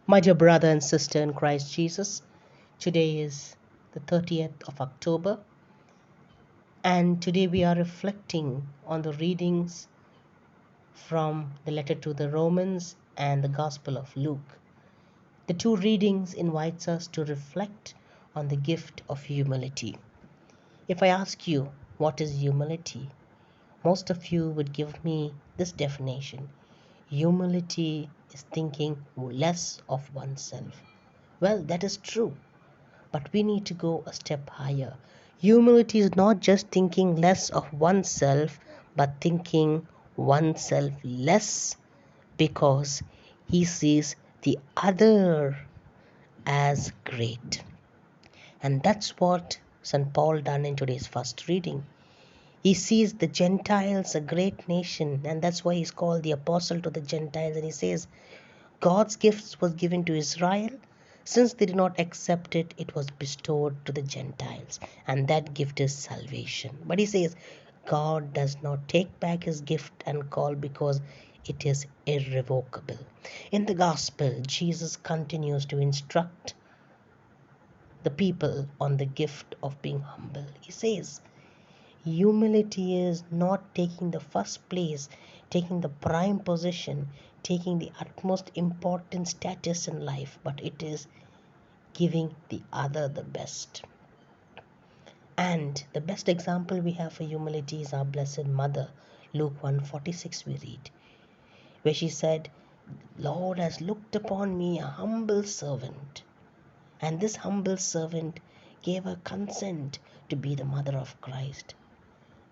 My dear brother and sister in Christ Jesus, today is the 30th of October, and today we are reflecting on the readings from the letter to the Romans and the Gospel of Luke. The two readings invites us to reflect on the gift of humility. If I ask you what is humility, most of you would give me this definition. Humility is thinking less of oneself. Well, that is true. But we need to go a step higher. Humility is not just thinking less of oneself, but thinking oneself less because he sees the other as great. And that's what St. Paul done in today's first reading. He sees the Gentiles a great nation, and that's why he's called the apostle to the Gentiles. And he says, God's gifts was given to Israel. Since they did not accept it, it was bestowed to the Gentiles. And that gift is salvation. But he says, God does not take back his gift and call because it is irrevocable. In the gospel, Jesus continues to instruct the people on the gift of being humble. He says, humility is not taking the first place, taking the prime position, taking the utmost important status in life, but it is giving the other the best. And the best example we have for humility is our Blessed Mother. Luke 1:46 we read, where she said, Lord has looked upon me, a humble servant. And this humble servant gave her consent to be the mother of Christ.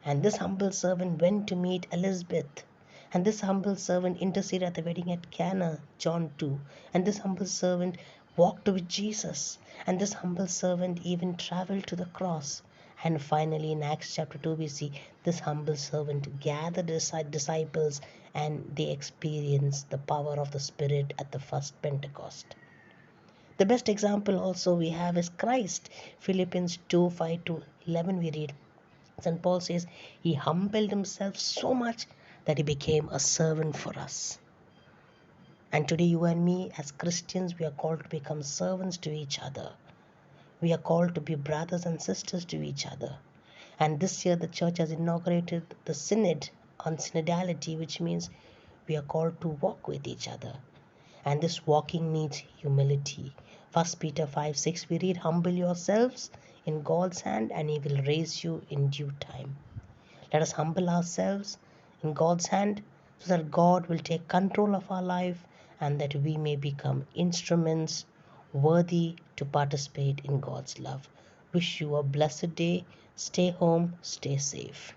And this humble servant went to meet Elizabeth. And this humble servant interceded at the wedding at Cana, John 2. And this humble servant walked with Jesus. And this humble servant even traveled to the cross. And finally, in Acts chapter 2, we see this humble servant gathered his disciples and they experienced the power of the Spirit at the first Pentecost. The best example also we have is Christ. Philippians 2:5-11 we read. St. Paul says he humbled himself so much that he became a servant for us. And today you and me as Christians, we are called to become servants to each other. We are called to be brothers and sisters to each other. And this year the church has inaugurated the synod on synodality, which means we are called to walk with each other. And this walking needs humility. 1 Peter 5:6 we read, humble yourselves in God's hand and he will raise you in due time. Let us humble ourselves in God's hand so that God will take control of our life and that we may become instruments worthy to participate in God's love. Wish you a blessed day. Stay home, stay safe.